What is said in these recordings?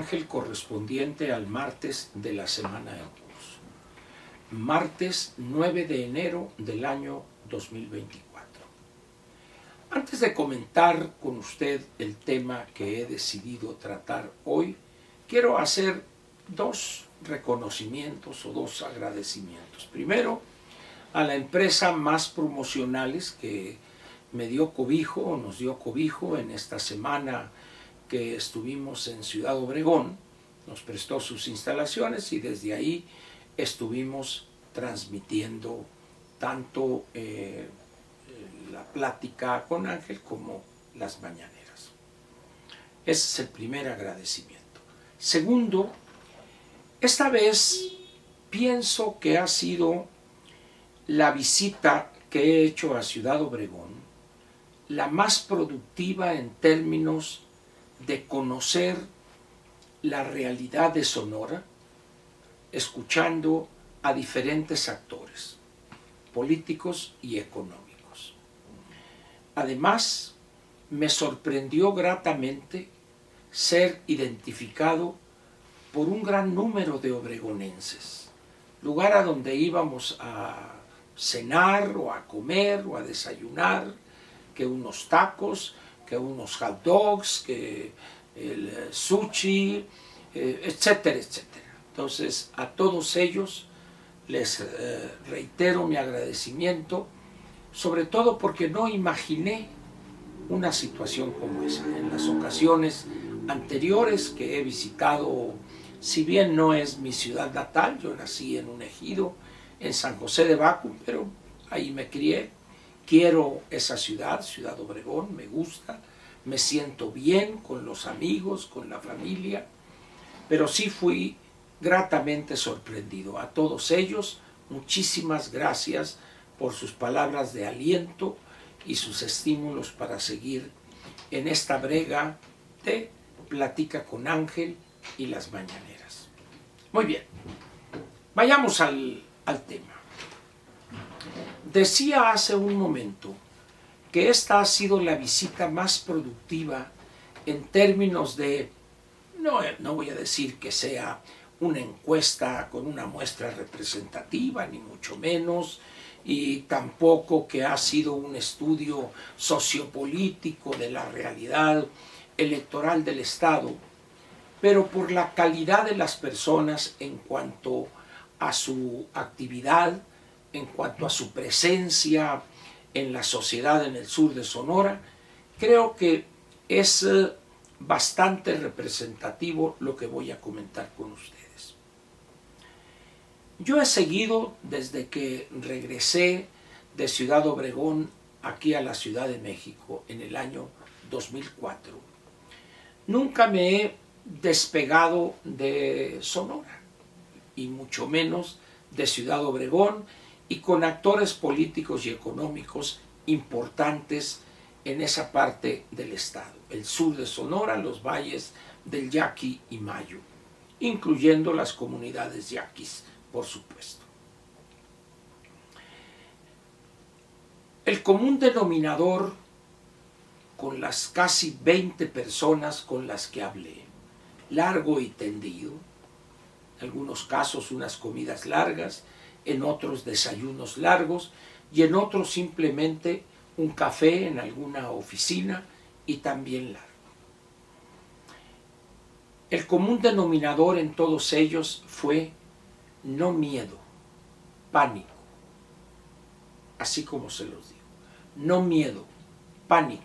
Ángel correspondiente al martes de la semana en curso. Martes 9 de enero del año 2024. Antes de comentar con usted el tema que he decidido tratar hoy, quiero hacer dos reconocimientos o dos agradecimientos. Primero, a la empresa Más Promocionales que me dio cobijo o nos dio cobijo en esta semana que estuvimos en Ciudad Obregón, nos prestó sus instalaciones y desde ahí estuvimos transmitiendo tanto la plática con Ángel como las mañaneras. Ese es el primer agradecimiento. Segundo, esta vez pienso que ha sido la visita que he hecho a Ciudad Obregón la más productiva en términos de conocer la realidad de Sonora, escuchando a diferentes actores, políticos y económicos. Además, me sorprendió gratamente ser identificado por un gran número de obregonenses, lugar a donde íbamos a cenar o a comer o a desayunar, que unos tacos, que unos hot dogs, que el sushi, etcétera, etcétera. Entonces, a todos ellos les reitero mi agradecimiento, sobre todo porque no imaginé una situación como esa. En las ocasiones anteriores que he visitado, si bien no es mi ciudad natal, yo nací en un ejido, en San José de Bacum, pero ahí me crié. Quiero esa ciudad, Ciudad Obregón, me gusta, me siento bien con los amigos, con la familia, pero sí fui gratamente sorprendido. A todos ellos, muchísimas gracias por sus palabras de aliento y sus estímulos para seguir en esta brega de Platica con Ángel y las mañaneras. Muy bien, vayamos al tema. Decía hace un momento que esta ha sido la visita más productiva en términos de, no voy a decir que sea una encuesta con una muestra representativa, ni mucho menos, y tampoco que ha sido un estudio sociopolítico de la realidad electoral del Estado, pero por la calidad de las personas en cuanto a su actividad, en cuanto a su presencia en la sociedad en el sur de Sonora, creo que es bastante representativo lo que voy a comentar con ustedes. Yo he seguido desde que regresé de Ciudad Obregón aquí a la Ciudad de México en el año 2004. Nunca me he despegado de Sonora y mucho menos de Ciudad Obregón, y con actores políticos y económicos importantes en esa parte del estado, el sur de Sonora, los valles del Yaqui y Mayo, incluyendo las comunidades yaquis, por supuesto. El común denominador con las casi 20 personas con las que hablé, largo y tendido, en algunos casos unas comidas largas, en otros desayunos largos y en otros simplemente un café en alguna oficina y también largo. El común denominador en todos ellos fue no miedo, pánico, así como se los digo, no miedo, pánico.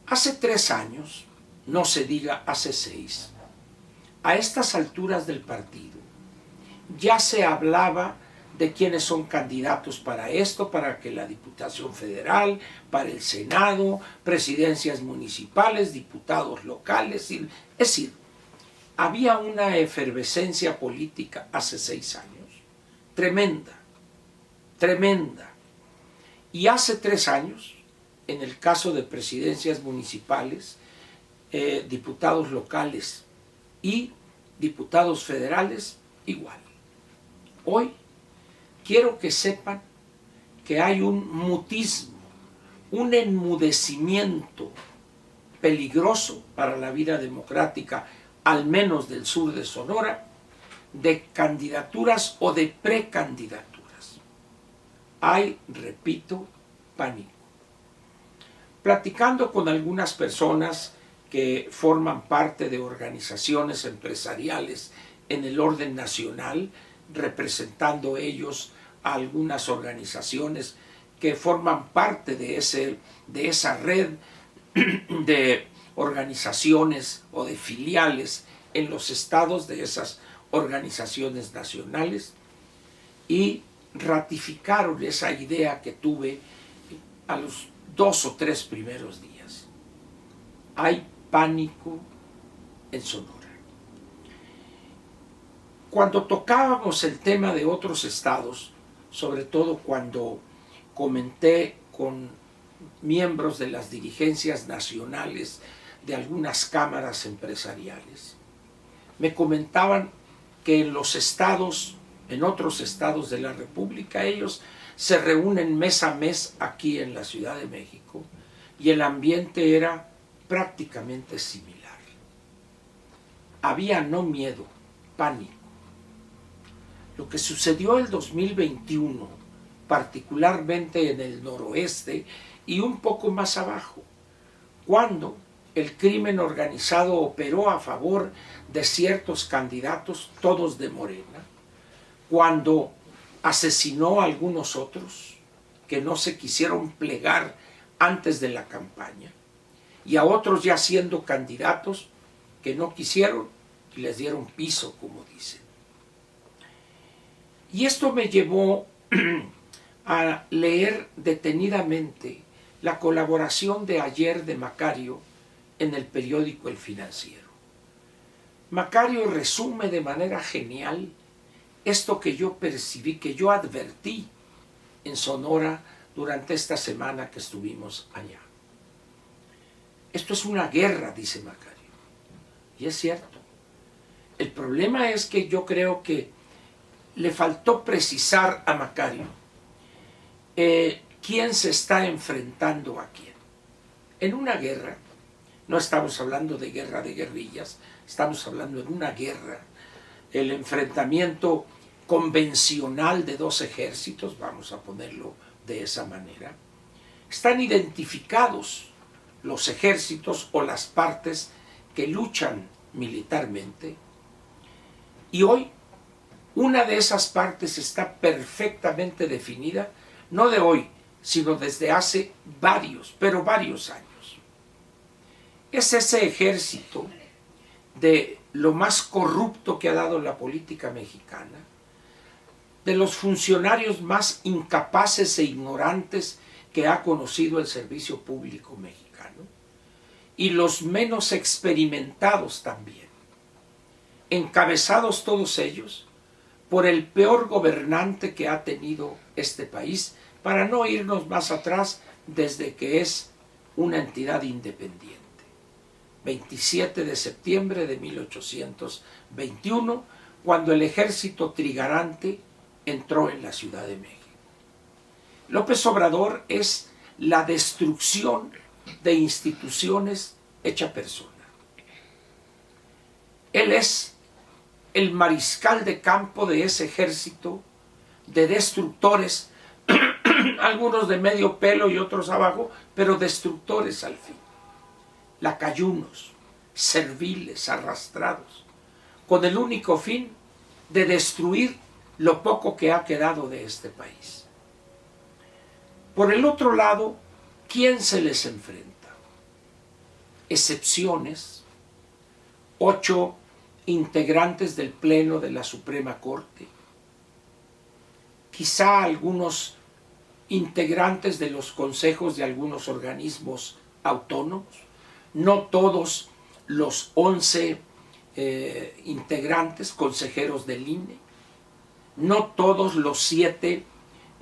Hace 3 años, no se diga hace 6, a estas alturas del partido, ya se hablaba de quiénes son candidatos para esto, para que la Diputación Federal, para el Senado, presidencias municipales, diputados locales. Es decir, había una efervescencia política hace 6 años, tremenda, tremenda. Y hace 3 años, en el caso de presidencias municipales, diputados locales y diputados federales, igual. Hoy quiero que sepan que hay un mutismo, un enmudecimiento peligroso para la vida democrática al menos del sur de Sonora, de candidaturas o de precandidaturas. Hay, repito, pánico. Platicando con algunas personas que forman parte de organizaciones empresariales en el orden nacional, representando ellos a algunas organizaciones que forman parte de esa red de organizaciones o de filiales en los estados de esas organizaciones nacionales, y ratificaron esa idea que tuve a los 2 o 3 primeros días. Hay pánico en Sonora. Cuando tocábamos el tema de otros estados, sobre todo cuando comenté con miembros de las dirigencias nacionales de algunas cámaras empresariales, me comentaban que en los estados, en otros estados de la República, ellos se reúnen mes a mes aquí en la Ciudad de México y el ambiente era prácticamente similar. Había no miedo, pánico. Lo que sucedió el 2021, particularmente en el noroeste y un poco más abajo, cuando el crimen organizado operó a favor de ciertos candidatos, todos de Morena, cuando asesinó a algunos otros que no se quisieron plegar antes de la campaña, y a otros ya siendo candidatos que no quisieron y les dieron piso, como dicen. Y esto me llevó a leer detenidamente la colaboración de ayer de Macario en el periódico El Financiero. Macario resume de manera genial esto que yo percibí, que yo advertí en Sonora durante esta semana que estuvimos allá. Esto es una guerra, dice Macario. Y es cierto. El problema es que yo creo que le faltó precisar a Macario quién se está enfrentando a quién. En una guerra, no estamos hablando de guerra de guerrillas, estamos hablando de una guerra, el enfrentamiento convencional de dos ejércitos, vamos a ponerlo de esa manera. Están identificados los ejércitos o las partes que luchan militarmente, y hoy una de esas partes está perfectamente definida, no de hoy, sino desde hace varios años. Es ese ejército de lo más corrupto que ha dado la política mexicana, de los funcionarios más incapaces e ignorantes que ha conocido el servicio público mexicano, y los menos experimentados también, encabezados todos ellos por el peor gobernante que ha tenido este país, para no irnos más atrás desde que es una entidad independiente. 27 de septiembre de 1821, cuando el ejército trigarante entró en la Ciudad de México. López Obrador es la destrucción de instituciones hecha persona. Él es el mariscal de campo de ese ejército de destructores, algunos de medio pelo y otros abajo, pero destructores al fin. Lacayunos, serviles, arrastrados, con el único fin de destruir lo poco que ha quedado de este país. Por el otro lado, ¿quién se les enfrenta? Excepciones, 8 integrantes del Pleno de la Suprema Corte, quizá algunos integrantes de los consejos de algunos organismos autónomos, no todos los 11 integrantes, consejeros del INE, no todos los 7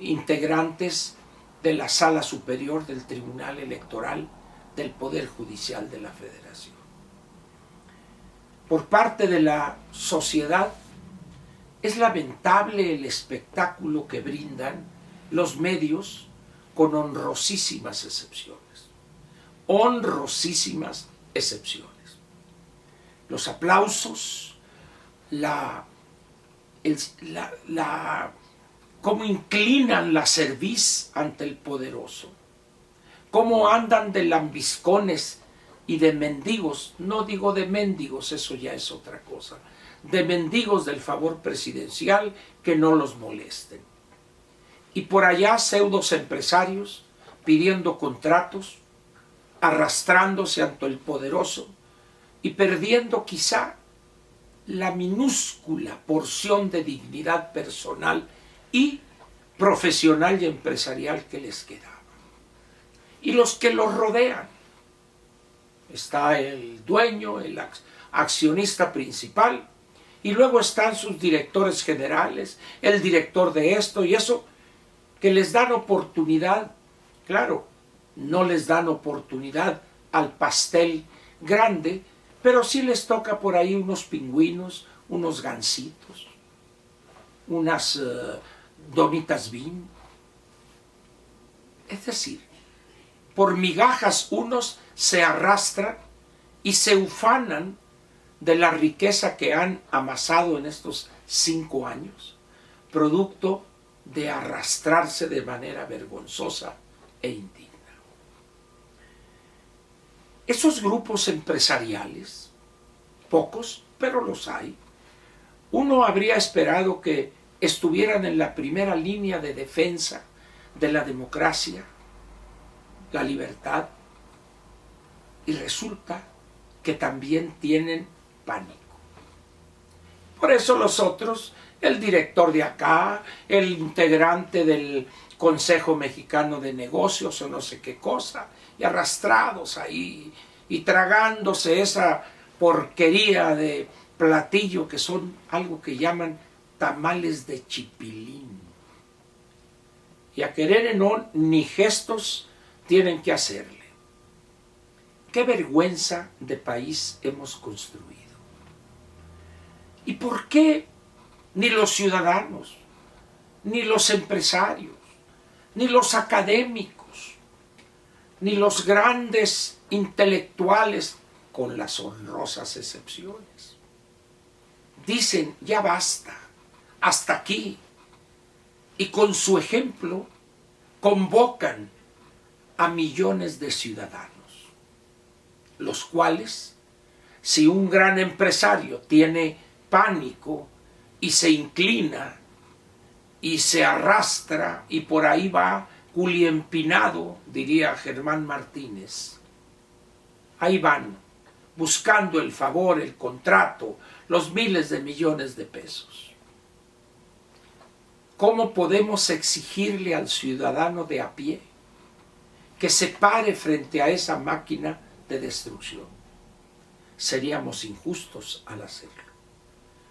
integrantes de la Sala Superior del Tribunal Electoral del Poder Judicial de la Federación. Por parte de la sociedad, es lamentable el espectáculo que brindan los medios con honrosísimas excepciones. Honrosísimas excepciones. los aplausos, cómo inclinan la cerviz ante el poderoso, cómo andan de lambiscones y de mendigos, no digo de mendigos, eso ya es otra cosa, de mendigos del favor presidencial que no los molesten. Y por allá pseudos empresarios pidiendo contratos, arrastrándose ante el poderoso y perdiendo quizá la minúscula porción de dignidad personal y profesional y empresarial que les quedaba. Y los que los rodean. Está el dueño, el accionista principal, y luego están sus directores generales, el director de esto y eso, que les dan oportunidad. Claro, no les dan oportunidad al pastel grande, pero sí les toca por ahí unos pingüinos, unos gansitos, unas donitas Bean. Es decir, por migajas unos se arrastran y se ufanan de la riqueza que han amasado en estos 5 años, producto de arrastrarse de manera vergonzosa e indigna. Esos grupos empresariales, pocos, pero los hay, uno habría esperado que estuvieran en la primera línea de defensa de la democracia, la libertad, y resulta que también tienen pánico. Por eso los otros, el director de acá, el integrante del Consejo Mexicano de Negocios o no sé qué cosa, y arrastrados ahí y tragándose esa porquería de platillo que son algo que llaman tamales de chipilín. Y a querer no, ni gestos tienen que hacerle. ¿Qué vergüenza de país hemos construido? ¿Y por qué ni los ciudadanos, ni los empresarios, ni los académicos, ni los grandes intelectuales, con las honrosas excepciones, dicen ya basta, hasta aquí, y con su ejemplo convocan a millones de ciudadanos, los cuales, si un gran empresario tiene pánico y se inclina y se arrastra y por ahí va culiempinado, diría Germán Martínez, ahí van buscando el favor, el contrato, los miles de millones de pesos. ¿Cómo podemos exigirle al ciudadano de a pie que se pare frente a esa máquina de destrucción? Seríamos injustos al hacerlo.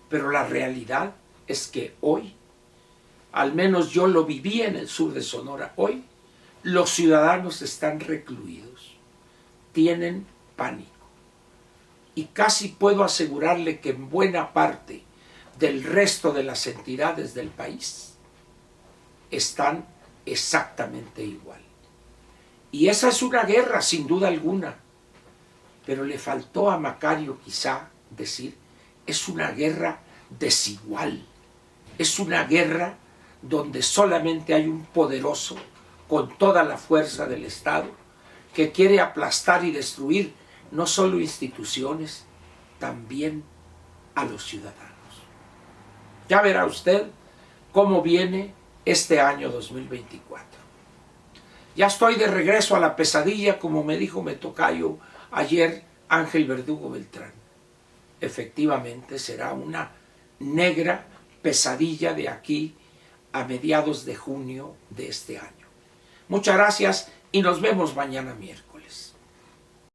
Pero la realidad es que hoy, al menos yo lo viví en el sur de Sonora, hoy los ciudadanos están recluidos, tienen pánico. Y casi puedo asegurarle que en buena parte del resto de las entidades del país están exactamente igual. Y esa es una guerra, sin duda alguna. Pero le faltó a Macario quizá decir, es una guerra desigual. Es una guerra donde solamente hay un poderoso con toda la fuerza del Estado que quiere aplastar y destruir no solo instituciones, también a los ciudadanos. Ya verá usted cómo viene este año 2024. Ya estoy de regreso a la pesadilla, como me dijo mi tocayo ayer Ángel Verdugo Beltrán. Efectivamente será una negra pesadilla de aquí a mediados de junio de este año. Muchas gracias y nos vemos mañana miércoles.